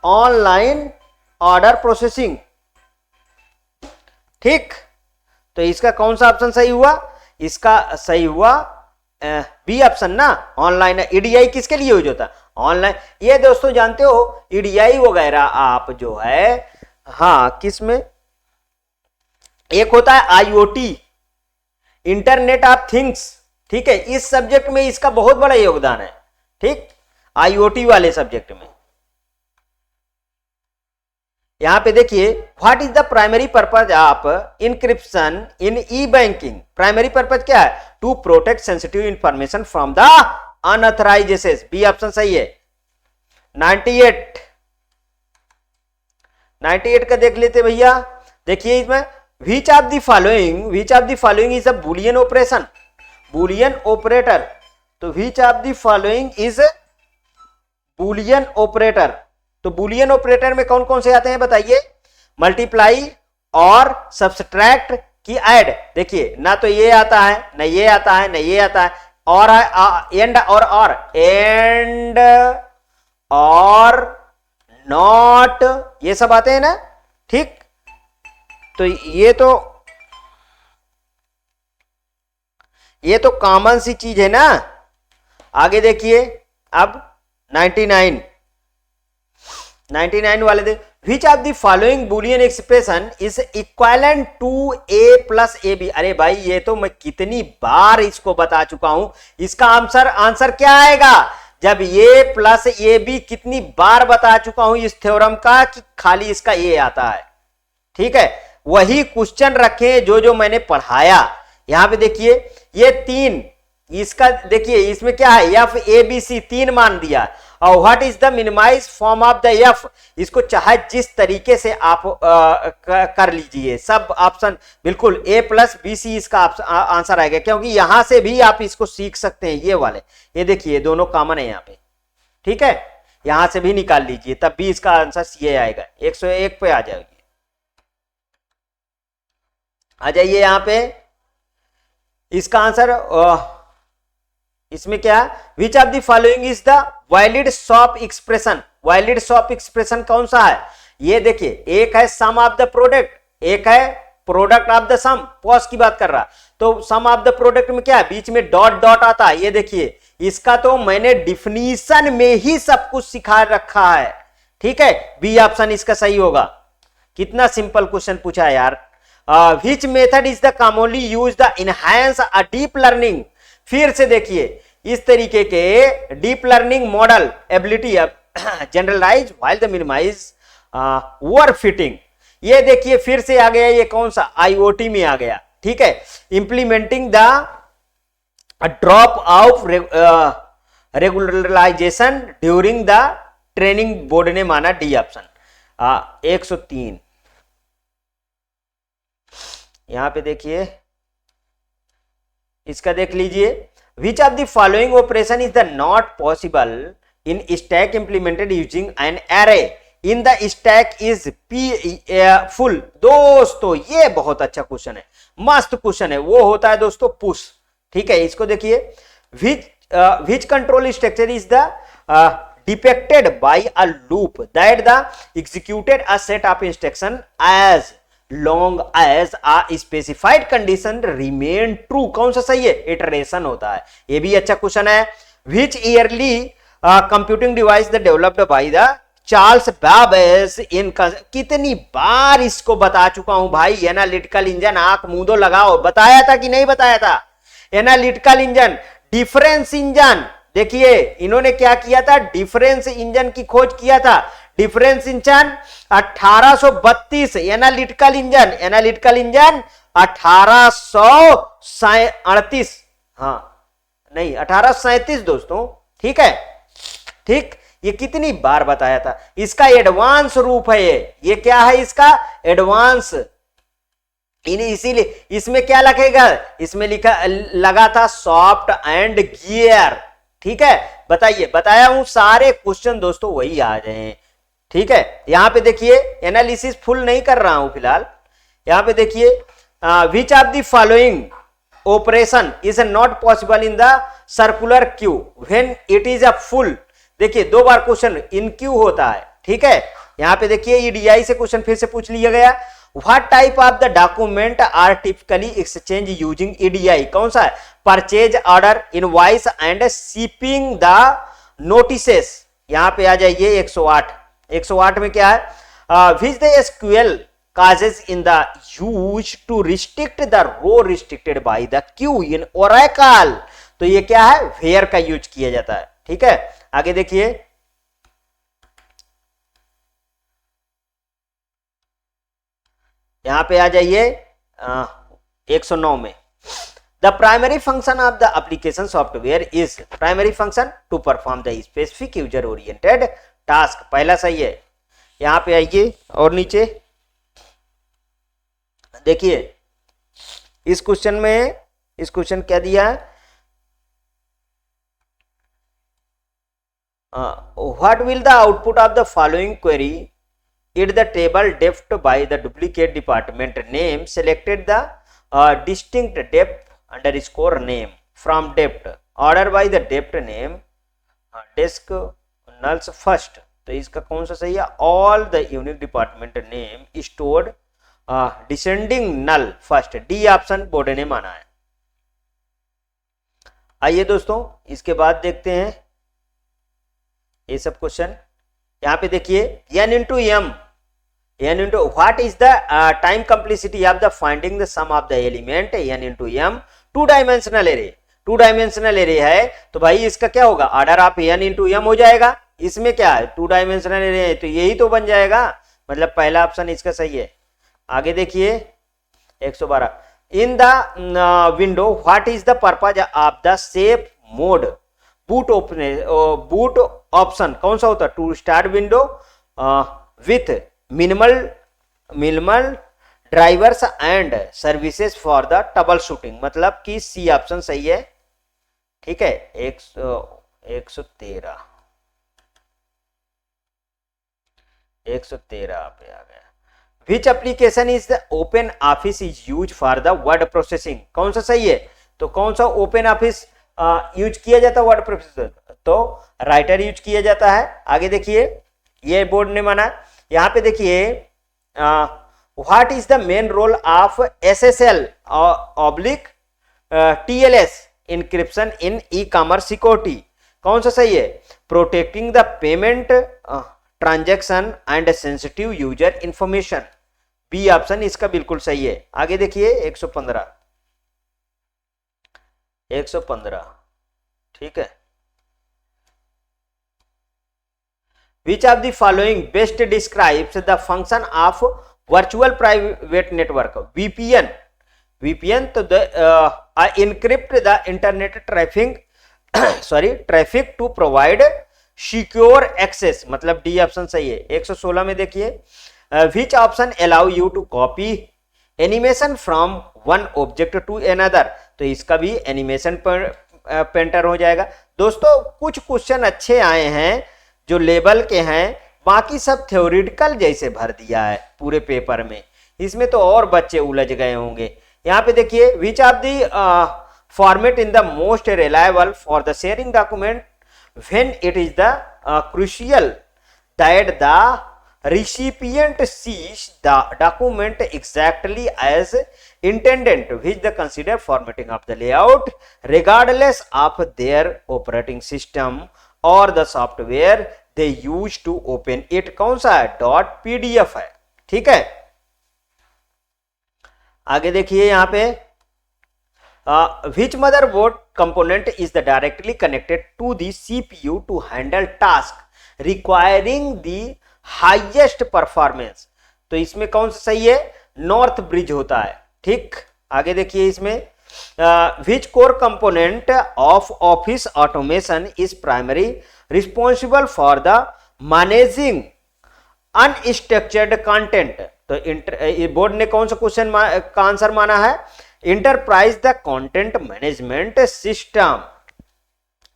ऑनलाइन ऑर्डर प्रोसेसिंग, ठीक। तो इसका कौन सा ऑप्शन सही हुआ, इसका सही हुआ बी ऑप्शन ना, ऑनलाइन। ईडीआई किसके लिए यूज होता है, ऑनलाइन। ये दोस्तों जानते हो ईडीआई वगैरह आप जो है, हाँ किस में, एक होता है आईओटी, इंटरनेट ऑफ थिंग्स, ठीक है, इस सब्जेक्ट में इसका बहुत बड़ा योगदान है, ठीक, आईओटी वाले सब्जेक्ट में। यहां पे देखिए what is the primary purpose of encryption in E banking, primary purpose क्या है, to protect sensitive information from the unauthorised access, B option सही है। 98 का देख लेते भैया, देखिए इसमें which of the following is a Boolean operation, Boolean operator, तो which of the following is Boolean operator, तो बुलियन ऑपरेटर में कौन कौन से आते हैं बताइए, मल्टीप्लाई और सब्सट्रैक्ट की ऐड, देखिए ना तो ये आता है ना ये आता है ना ये आता है, और एंड एंड और नॉट, ये सब आते हैं ना, ठीक। तो ये तो कॉमन सी चीज है ना। आगे देखिए अब 99 वाले देख, which of the following Boolean expression is equivalent to A plus A B, अरे भाई ये तो मैं कितनी बार इसको बता चुका हूं, इसका आंसर क्या आएगा, जब ए प्लस ए बी, कितनी बार बता चुका हूं इस थ्योरम का कि खाली इसका ए आता है, ठीक है। वही क्वेश्चन रखे जो मैंने पढ़ाया, यहां पे देखिए ये 3, इसका देखिए इसमें क्या है, एफ ए बी सी 3 मान दिया, और what is the minimize form of the F, इसको चाहे जिस तरीके से आप कर लीजिए, सब ऑप्शन बिल्कुल ए प्लस बी सी इसका आंसर आएगा, क्योंकि यहां से भी आप इसको सीख सकते हैं, ये वाले, ये देखिए दोनों कॉमन है यहाँ पे, ठीक है, यहां से भी निकाल लीजिए, तब भी इसका आंसर सी आएगा, 101 पे आ जाएगी। आ जाइए यहां पे, इसका आंसर इसमें क्या है, which of the following is the valid shop expression, valid shop expression कौन सा है, ये देखिए एक है सम ऑफ द प्रोडक्ट, एक है product of the sum, POS की बात कर रहा, तो सम ऑफ द प्रोडक्ट में क्या है, बीच में डॉट डॉट आता है, ये देखिए इसका तो मैंने डिफिनीशन में ही सब कुछ सिखा रखा है, ठीक है, बी ऑप्शन इसका सही होगा। कितना सिंपल क्वेश्चन पूछा है यार। Which method is the commonly use the enhance a deep learning, फिर से देखिए इस तरीके के deep learning model ability generalize while the minimize overfitting, ये देखिए फिर से आ गया, ये कौन सा आईओटी में आ गया, ठीक है। Implementing the drop off regularization during the training, board ने माना डी ऑप्शन। 103 यहां पे देखिए, इसका देख लीजिए, which of the following operation is the not possible in stack implemented using an array in the stack is P full. दोस्तों ये बहुत अच्छा क्वेश्चन है, मस्त क्वेश्चन है, वो होता है दोस्तों पुश, ठीक है। इसको देखिए, which control structure is the depicted by a loop that the executed a set of instruction as long as a specified condition remain true, कौन सा सही है, इटरेशन होता है, ये भी अच्छा क्वेश्चन है। which yearly computing device the developed by the Charles Babbage in, कितनी बार इसको बता चुका हूं भाई, एनालिटिकल इंजन, आंख मूंदो लगाओ, बताया था कि नहीं बताया था, एनालिटिकल इंजन, डिफरेंस इंजन, देखिए इन्होंने क्या किया था, डिफरेंस इंजन की खोज किया था। डिफरेंस इंजन 1832, एनालिटिकल इंजन 1838, हाँ नहीं 1837 दोस्तों, ठीक है, ठीक। ये कितनी बार बताया था, इसका एडवांस रूप है ये क्या है इसका एडवांस। इसीलिए इसमें क्या लगेगा, इसमें लिखा लगा था सॉफ्ट एंड गियर, ठीक है। बताइए, बताया हूं सारे क्वेश्चन दोस्तों वही आ रहे हैं, ठीक है। यहां पे देखिए एनालिसिस फुल नहीं कर रहा हूं फिलहाल। यहां पे देखिए which of the following operation is not possible in the circular queue when it is a full. देखिए 2 बार क्वेश्चन इन क्यू होता है, ठीक है। यहां पे देखिए ईडीआई से क्वेश्चन फिर से पूछ लिया गया, what type of the document are typically exchange using EDI. कौन सा है, purchase order, invoice and shipping the notices. यहां पे आ जाइए 108 में क्या है, which the SQL causes in the use to restrict the row restricted by the queue in Oracle। तो ये क्या है, where का यूज किया जाता है, ठीक है। आगे देखिए यहां पे आ जाइए 109 में, the primary function of the application software is, primary function to perform the specific user oriented task. पहला सही है। यहां पे आइए और नीचे देखिए इस क्वेश्चन में, इस क्वेश्चन क्या दिया है, what will the output of the following query it the table dept by the duplicate department name selected the distinct dept underscore name from dept order by the dept name desc nulls first. तो इसका कौन सा सही है, all the unique department name stored descending null first, D option board ने माना है। आइए दोस्तों इसके बाद देखते हैं ये सब क्वेश्चन। यहां पे देखिए n into what is the time complexity of the finding the sum of the element n into m, 2 dimensional array, 2 dimensional array है तो भाई इसका क्या होगा, order of n into m हो जाएगा। इसमें क्या है 2 डायमेंशनल एरे है तो यही तो बन जाएगा, मतलब पहला ऑप्शन इसका सही है। आगे देखिए 112, in the window what is the purpose of the safe mode boot boot option कौन सा होता है, to start window with minimal drivers and services for the troubleshooting, मतलब कि सी ऑप्शन सही है, ठीक है। 113 पे आ गया। Which application is the open office is used for the word processing, कौन सा सही है, तो कौन सा ओपन ऑफिस यूज किया जाता है वर्ड प्रोसेसर, तो राइटर यूज किया जाता है। आगे देखिए ये बोर्ड ने माना। यहां पे देखिए what is the main role of SSL oblique TLS encryption in e commerce security, कौन सा सही है, protecting the payment transaction and sensitive user information, B option इसका बिल्कुल सही है। आगे देखिए 115, ठीक है। Which of the following best describes the function of virtual private network, VPN to encrypt the internet traffic to provide secure access, मतलब डी ऑप्शन सही है। 116 में देखिए which option allow you to copy animation from one object to another, तो इसका भी एनिमेशन पेंटर हो जाएगा। दोस्तों कुछ क्वेश्चन अच्छे आए हैं जो लेवल के हैं, बाकी सब थ्योरेटिकल जैसे भर दिया है पूरे पेपर में, इसमें तो और बच्चे उलझ गए होंगे। यहाँ पे देखिए which of the format in the most reliable for the sharing document when it is the crucial that the recipient sees the document exactly as intended, which the consider formatting of the layout regardless of their operating system or the software they use to open it, कौन सा है, .pdf है, ठीक है। आगे देखिए यहाँ पे which motherboard component is the directly connected to the CPU to handle task requiring the highest performance। तो इसमें कौन सा सही है, नॉर्थ ब्रिज होता है। ठीक, आगे देखिए इसमें which core component of office automation is primary responsible for the managing unstructured content। तो बोर्ड ने कौन सा क्वेश्चन का आंसर माना है, enterprise the content management system.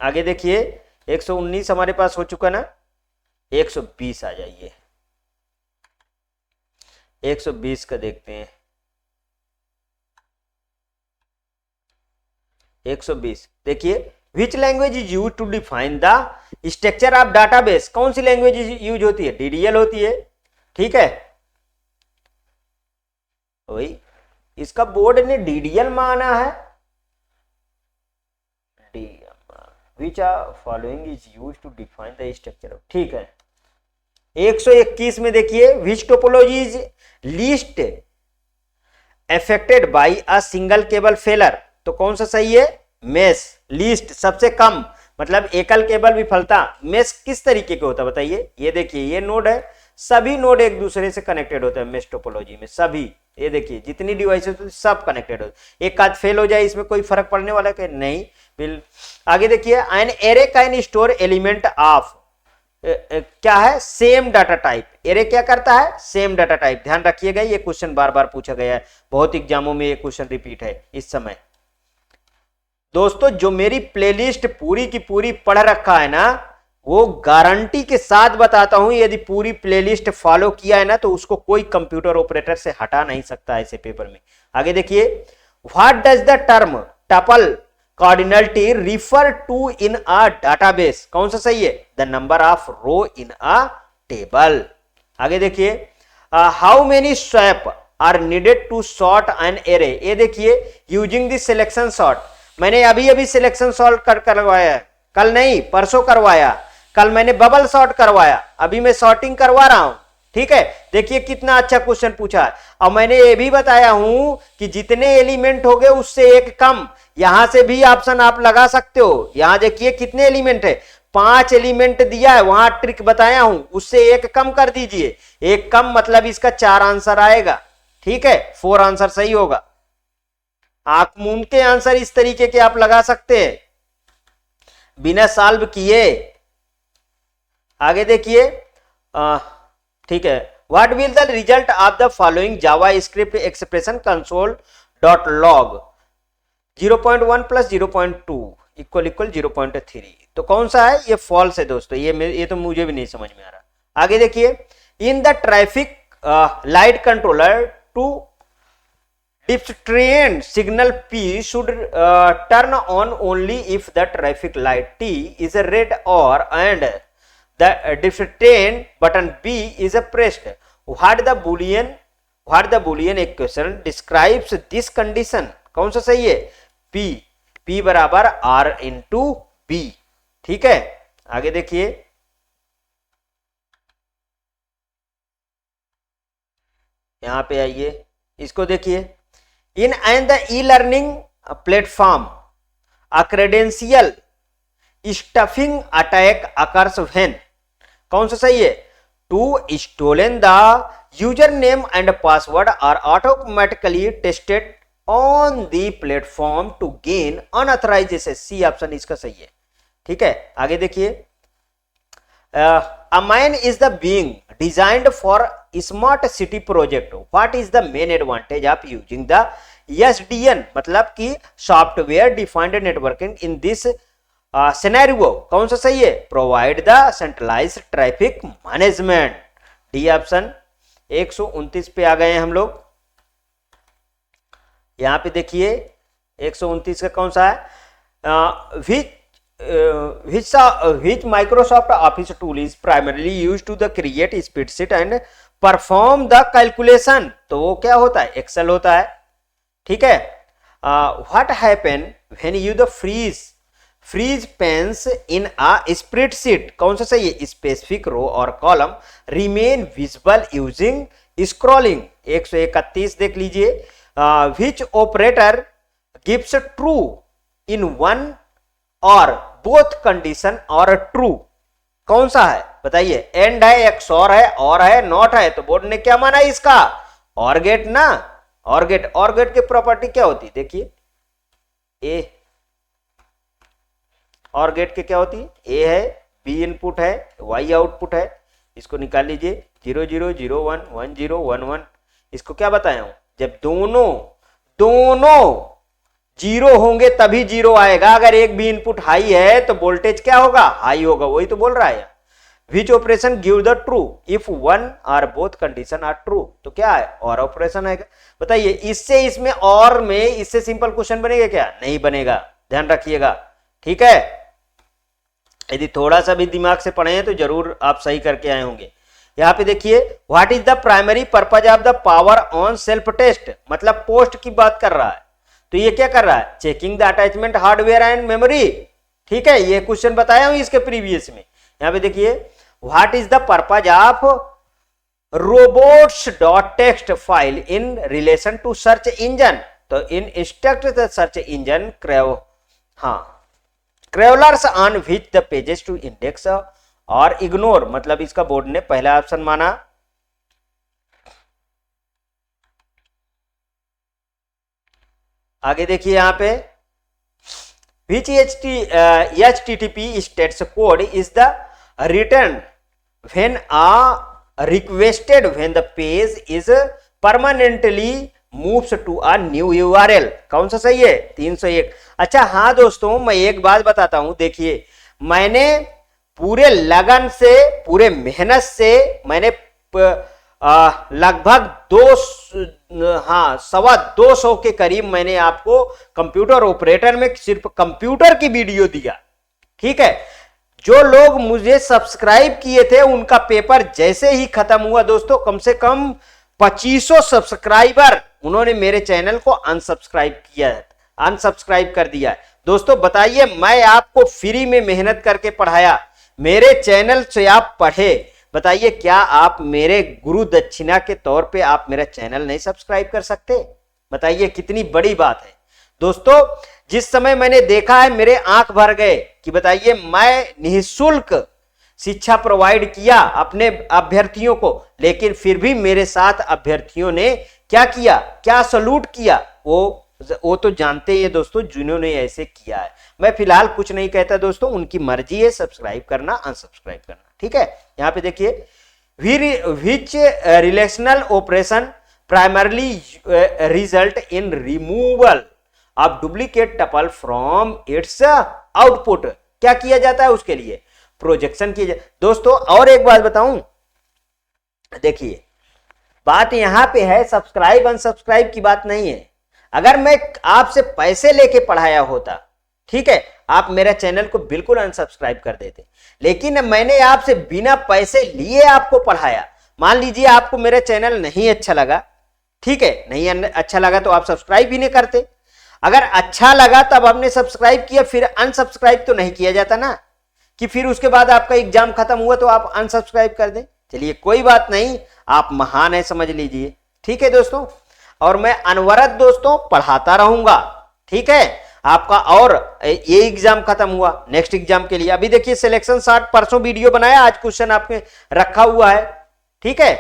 आगे देखिए 119 हमारे पास हो चुका ना, 120 आ जाइए, 120 का देखते हैं। 120 देखिए, which language is use to define the structure of database. कौन सी लैंग्वेज यूज होती है, डीडीएल होती है। ठीक है, वही इसका बोर्ड ने डीडीएल माना है, which are following is use to define the structure. ठीक है, 121 में देखिए, which topology is least affected by a single cable failure. तो कौन सा सही है, मेश। लीस्ट सबसे कम, मतलब एकल केबल विफलता। मेश किस तरीके के होता है बताइए, ये देखिए ये नोड है, सभी नोड एक दूसरे से कनेक्टेड होते हैं मेश टोपोलॉजी में, सभी। ये देखिए जितनी डिवाइस होती है सब कनेक्टेड होते हैं, एक आध फेल हो जाए इसमें कोई फर्क पड़ने वाला है नहीं। बिल आगे देखिए, an array can store element of क्या है, सेम डाटा टाइप। एरे क्या करता है, सेम डाटा टाइप। ध्यान रखिएगा, ये क्वेश्चन बार बार पूछा गया है, बहुत एग्जामों में ये क्वेश्चन रिपीट है इस समय। दोस्तों जो मेरी प्लेलिस्ट पूरी की पूरी पढ़ रखा है ना, वो गारंटी के साथ बताता हूं, यदि पूरी प्लेलिस्ट फॉलो किया है ना तो उसको कोई कंप्यूटर ऑपरेटर से हटा नहीं सकता ऐसे पेपर में। आगे देखिए, what does the term tuple cardinality refer to in a database. कौन सा सही है, the number of row in a table. आगे देखिए, how many swap are needed to sort an array. ये देखिए, यूजिंग द सिलेक्शन सॉर्ट। मैंने अभी अभी सिलेक्शन सॉर्ट करवाया, कल नहीं परसों करवाया, कल मैंने बबल सॉर्ट करवाया, अभी मैं सॉर्टिंग करवा रहा हूं। ठीक है, देखिए कितना अच्छा क्वेश्चन पूछा है। और मैंने ये भी बताया हूं कि जितने एलिमेंट हो गए उससे एक कम, यहां से भी ऑप्शन आप लगा सकते हो। यहां देखिए कितने एलिमेंट है, 5 एलिमेंट दिया है, वहां ट्रिक बताया हूं, उससे एक कम कर दीजिए। एक कम मतलब इसका 4 आंसर आएगा। ठीक है, 4 आंसर सही होगा। आप मुमकिन आंसर इस तरीके के आप लगा सकते हैं बिना सॉल्व किए। आगे देखिए, ठीक है, what will the result of the following Java script expression console dot log 0.1 plus 0.2 equal 0.3। तो कौन सा है, ये फॉल्स है दोस्तों, ये तो मुझे भी नहीं समझ में आ रहा। आगे देखिए, in the traffic light controller to distribution signal P should turn on only if the traffic light T is red or and the distribution button B is pressed. What the boolean equation describes this condition। कौन सा सही है, P बराबर R into B। ठीक है, आगे देखिए, यहां पे आइए, इसको देखिए, in and the e-learning platform a credential stuffing attack occurs when। कौन सा सही है, to stolen the username and password are automatically tested on the platform to gain unauthorized access। C option इसका सही है। ठीक है, आगे देखिए, a man is the being designed for smart city project। what is the main advantage of using the SDN मतलब कि software defined networking in this scenario. कौन सा सही है, provide the centralised traffic management. D option. 129 पे आ गए हैं हम लोग। यहां पे देखिए 129 का कौन सा है, which Microsoft Office tool is primarily used to the create spreadsheet and perform the calculation। तो वो क्या होता है, एक्सेल होता है। ठीक है, what happen when you the freeze pens in a spreadsheet। कौन सा सही है, specific row और column remain visible using scrolling। 131 देख लीजिए, which operator gives true in one और बोथ कंडीशन और ट्रू, कौन सा है बताइए? एंड है, एक्स और है, नॉट है, तो बोर्ड ने क्या माना इसका? और गेट ना, और गेट की प्रॉपर्टी क्या होती है देखिए, ए और गेट के क्या होती है? ए है, बी इनपुट है, वाई आउटपुट है, इसको निकाल लीजिए 0 0 0 1 1 0 1 1। इसको क्या बताया हूं? जब दोनों जीरो होंगे तभी जीरो आएगा। अगर एक भी इनपुट हाई है तो वोल्टेज क्या होगा? हाई होगा, वही तो बोल रहा है। Which operation give the true if one or both condition are true, तो क्या है? और ऑपरेशन आएगा। बताइए इससे इसमें और में इससे सिंपल क्वेश्चन बनेगा क्या? नहीं बनेगा, ध्यान रखिएगा, ठीक है। यदि थोड़ा सा भी दिमाग से पढ़े हैं तो जरूर आप सही करके आए होंगे। यहां पे देखिए what is the primary purpose of the power on self test, मतलब पोस्ट की बात कर रहा है। तो ये क्या कर रहा है? Checking the attachment hardware and memory, ठीक है। ये क्वेश्चन बताया हूं इसके प्रीवियस में। यहां पे देखिए what is the purpose of robots.txt file in relation to search engine, तो in instruct the search engine crawlers on which the pages to index or ignore, मतलब इसका बोर्ड ने पहला ऑप्शन माना। आगे देखिए यहां पे विच HTTP states code is the return when requested when the page is permanently moves to a new URL, कौन सा सही है? 301। अच्छा हाँ दोस्तों, मैं एक बात बताता हूं, देखिए मैंने पूरे लगन से, पूरे मेहनत से मैंने लगभग 200 के करीब मैंने आपको कंप्यूटर ऑपरेटर में सिर्फ कंप्यूटर की वीडियो दिया, ठीक है। जो लोग मुझे सब्सक्राइब किए थे उनका पेपर जैसे ही खत्म हुआ दोस्तों, कम से कम 2500 सब्सक्राइबर उन्होंने मेरे चैनल को अनसब्सक्राइब कर दिया है। दोस्तों बताइए, मैं आपको फ्री में मेहनत करके पढ़ाया, मेरे चैनल से आप पढ़े, बताइए क्या आप मेरे गुरु दक्षिणा के तौर पे आप मेरा चैनल नहीं सब्सक्राइब कर सकते? बताइए कितनी बड़ी बात है दोस्तों। जिस समय मैंने देखा है मेरे आंख भर गए कि बताइए मैं निःशुल्क शिक्षा प्रोवाइड किया अपने अभ्यर्थियों को, लेकिन फिर भी मेरे साथ अभ्यर्थियों ने क्या किया, क्या सलूट किया, वो तो जानते ही है दोस्तों जिन्होंने ऐसे किया है। मैं फिलहाल कुछ नहीं कहता दोस्तों, उनकी मर्जी है सब्सक्राइब करना अनसब्सक्राइब करना, ठीक है। यहां पे देखिए which relational operation primarily result in removal of duplicate tuple from its output, क्या किया जाता है उसके लिए? प्रोजेक्शन किया जाता। दोस्तों और एक बात बताऊं, देखिए बात यहां पे है सब्सक्राइब अनसब्सक्राइब की बात नहीं है। अगर मैं आपसे पैसे लेके पढ़ाया होता, ठीक है, आप मेरा चैनल को बिल्कुल अनसब्सक्राइब कर देते, लेकिन मैंने आपसे बिना पैसे लिए आपको पढ़ाया। मान लीजिए आपको मेरा चैनल नहीं अच्छा लगा, ठीक है, नहीं अच्छा लगा तो आप सब्सक्राइब भी नहीं करते। अगर अच्छा लगा तब आपने सब्सक्राइब किया, फिर अनसब्सक्राइब तो नहीं किया जाता ना, कि फिर उसके बाद आपका एग्जाम खत्म हुआ तो आप अनसब्सक्राइब कर दें। चलिए कोई बात नहीं, आप महान है समझ लीजिए, ठीक है दोस्तों। और मैं अनवरत दोस्तों पढ़ाता रहूंगा, ठीक है आपका। और ये एग्जाम खत्म हुआ, नेक्स्ट एग्जाम के लिए अभी देखिए सिलेक्शन 60 परसों वीडियो बनाया, आज क्वेश्चन आपके रखा हुआ है, ठीक है।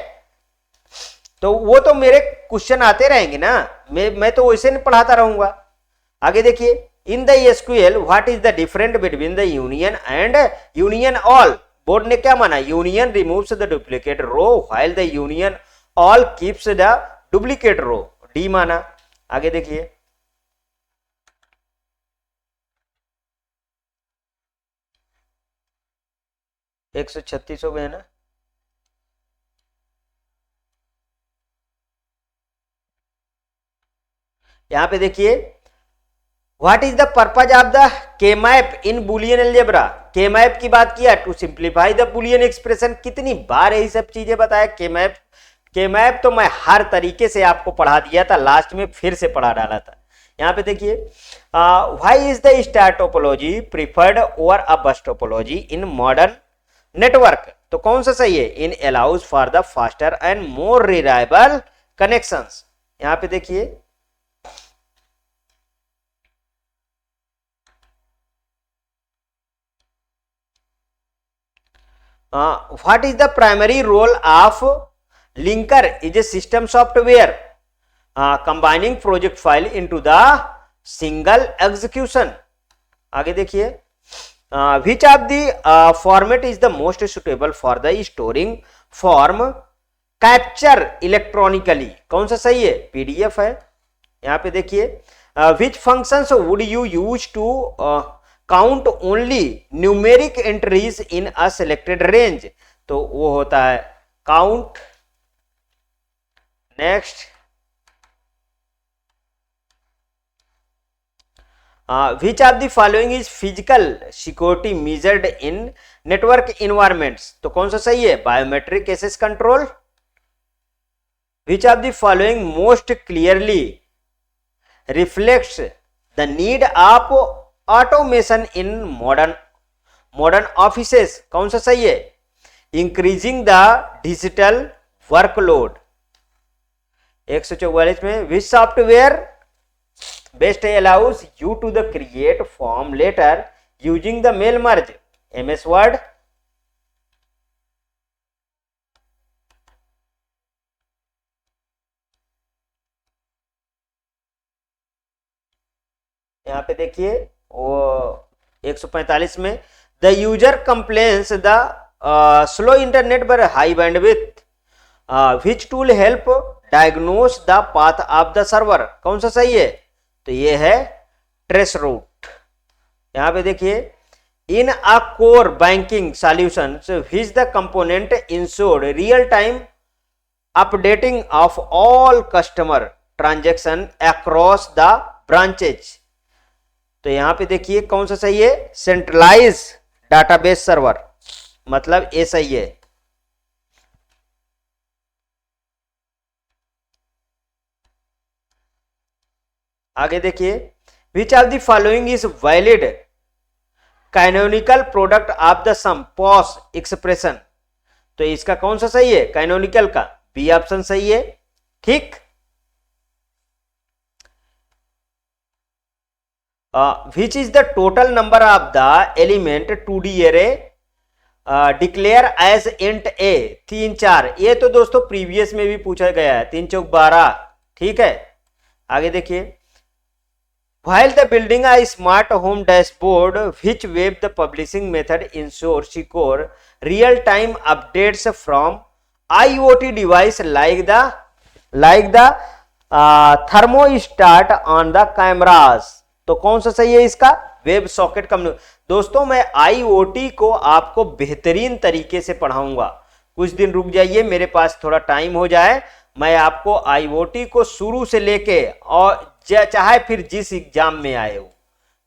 तो वो तो मेरे क्वेश्चन आते रहेंगे ना, मैं तो वैसे नहीं पढ़ाता रहूंगा। आगे देखिए in the SQL what is the different between the union and union all, board ने क्या माना? Union removes the duplicate row while the union all keeps the duplicate row, D माना। आगे देखिए 136 हो गए ना। यहां पे देखिए what is the purpose of the K map in Boolean algebra, K map की बात किया, to simplify the Boolean expression. कितनी बार यही सब चीजें बताया, के मैप तो मैं हर तरीके से आपको पढ़ा दिया था, लास्ट में फिर से पढ़ा डाला था। यहां पे देखिए why is the star topology preferred over a बस टोपोलॉजी इन मॉडर्न नेटवर्क, तो कौन सा सही है? In allows for the faster and more reliable connections. यहां पे देखिए What is the primary role of linker? Is a system software combining project file into the single execution. आगे देखिए, which of the format is the most suitable for the storing form capture electronically? कौन सा सही है? PDF है. यहाँ पे देखिए, which functions would you use to count only numeric entries in a selected range? तो वो होता है count. Next, which of the following is physical security measured in network environments? तो कौन सा सही है? Biometric access control. which of the following most clearly reflects the need of automation in modern offices? कौन सा सही है? increasing the digital workload. 144 में which software best allows you to the create form letter using the mail merge? MS Word. यहाँ पे देखिए वो 145 में the user complains the slow internet पर high bandwidth. Which tool help diagnose the path of the server? कौन सा सही है? तो ये है ट्रेस रूट. यहाँ पे देखिए, in a core banking solution which the component ensured real time updating of all customer transaction across the branches. तो यहां पे देखिए कौन सा सही है? सेंट्रलाइज डाटाबेस सर्वर, मतलब ये सही है. आगे देखिए, which of the following is valid canonical product of the sum POS expression? तो इसका कौन सा सही है? कैनोनिकल का बी ऑप्शन सही है. ठीक. which is the total number of the element 2D array declare as int a? 3 4. ये तो दोस्तों प्रीवियस में भी पूछा गया है. 3 चौक 12. ठीक है. आगे देखिए, while the building a smart home dashboard which web the publishing method ensures secure real time updates from IoT device like the thermostat on the cameras? तो कौन सा सही है इसका? Web socket communication. दोस्तों मैं आईओटी को आपको बेहतरीन तरीके से पढ़ाऊंगा. कुछ दिन रुक जाइए, मेरे पास थोड़ा टाइम हो जाए, मैं आपको आईओटी को शुरू से लेके और चाहे फिर जिस एग्जाम में आए हो.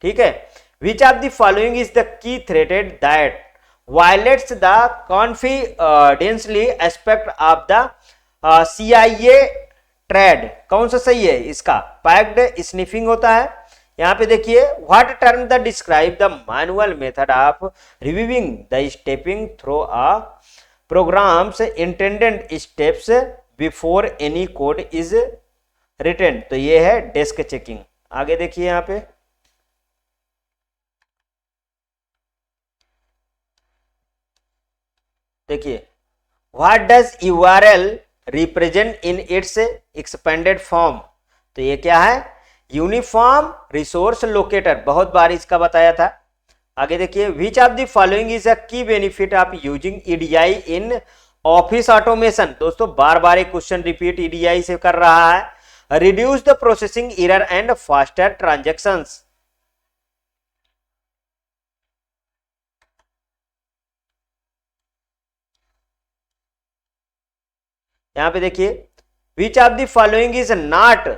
ठीक है. Which of the following is the की threatened that violets the confidentiality aspect of the CIA trade? कौन सा सही है इसका? पैक्ड स्निफिंग होता है. यहां पे देखिए, what term the describe the manual method of reviewing the stepping through a program's intended steps before any code is written? तो ये है डेस्क चेकिंग. आगे देखिए, यहां पे देखिए, what does URL represent in its expanded form? तो ये क्या है? Uniform resource locator. बहुत बार इसका बताया था. आगे देखिए, which of the following is a key benefit of using EDI in office automation? दोस्तों बार बार एक क्वेश्चन रिपीट EDI से कर रहा है. Reduce the processing error and faster transactions. यहां पे देखिए, which of the following is not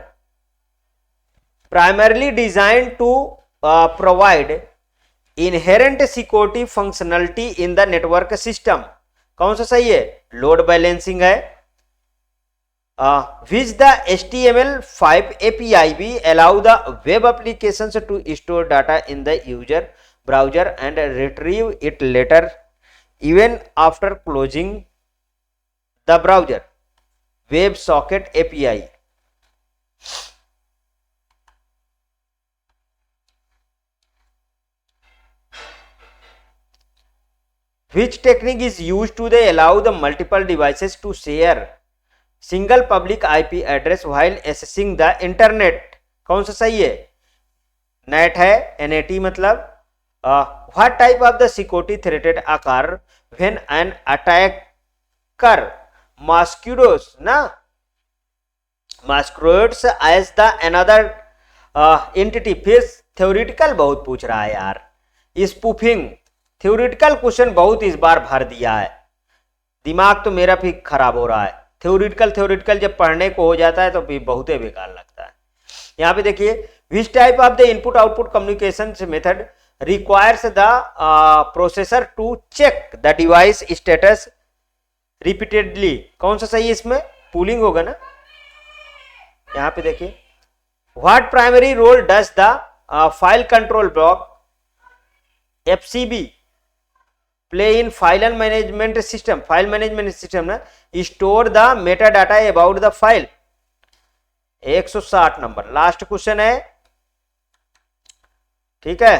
primarily designed to provide inherent security functionality in the network system? कौन सा सही है? लोड बैलेंसिंग है. which the HTML5 API भी allow the web applications to store data in the user browser and retrieve it later even after closing the browser? WebSocket API. Which technique is used to they allow the multiple devices to share single public IP address while accessing the internet? कौन सा सही है? नेट है, NAT मतलब what type of the security threat occur when an attacker masquerades as the another entity? फिर theoretical बहुत पूछ रहा है यार, स्पूफिंग थ्योरेटिकल क्वेश्चन बहुत इस बार भर दिया है, दिमाग तो मेरा भी खराब हो रहा है। थ्योरेटिकल जब पढ़ने को हो जाता है तो भी बहुत ही बेकार लगता है। यहाँ पे देखिए, which type of the input output communication method requires the processor to check the device status repeatedly? कौन सा सही है इसमें? पूलिंग होगा ना। यहाँ पे देखिए, what primary role does the file control block FCB play in file management system? File management system ना, store the meta data about the file. 160 number last question है, ठीक है।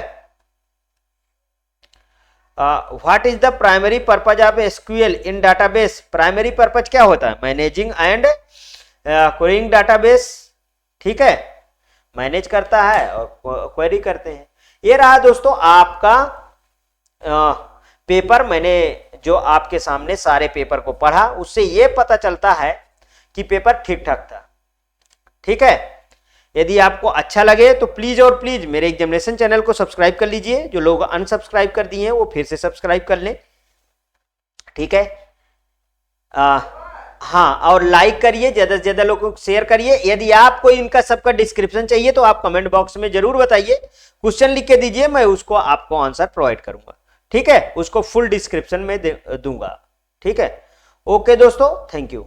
What is the primary purpose of SQL in database? Primary purpose क्या होता है? मैनेजिंग एंड क्वेरीइंग डाटाबेस, ठीक है, मैनेज करता है और क्वेरी करते हैं। ये रहा दोस्तों आपका पेपर। मैंने जो आपके सामने सारे पेपर को पढ़ा, उससे ये पता चलता है कि पेपर ठीक ठाक था, ठीक है। यदि आपको अच्छा लगे तो प्लीज और प्लीज मेरे एग्जामिनेशन चैनल को सब्सक्राइब कर लीजिए। जो लोग अनसब्सक्राइब कर दिए हैं वो फिर से सब्सक्राइब कर लें, ठीक है। हाँ, और लाइक करिए, ज्यादा से ज्यादा लोगों को शेयर करिए। यदि आपको इनका सबका डिस्क्रिप्शन चाहिए तो आप कमेंट बॉक्स में जरूर बताइए, क्वेश्चन लिख के दीजिए, मैं उसको आपको आंसर प्रोवाइड करूंगा, ठीक है। उसको फुल डिस्क्रिप्शन में दूंगा, ठीक है। ओके दोस्तों, थैंक यू।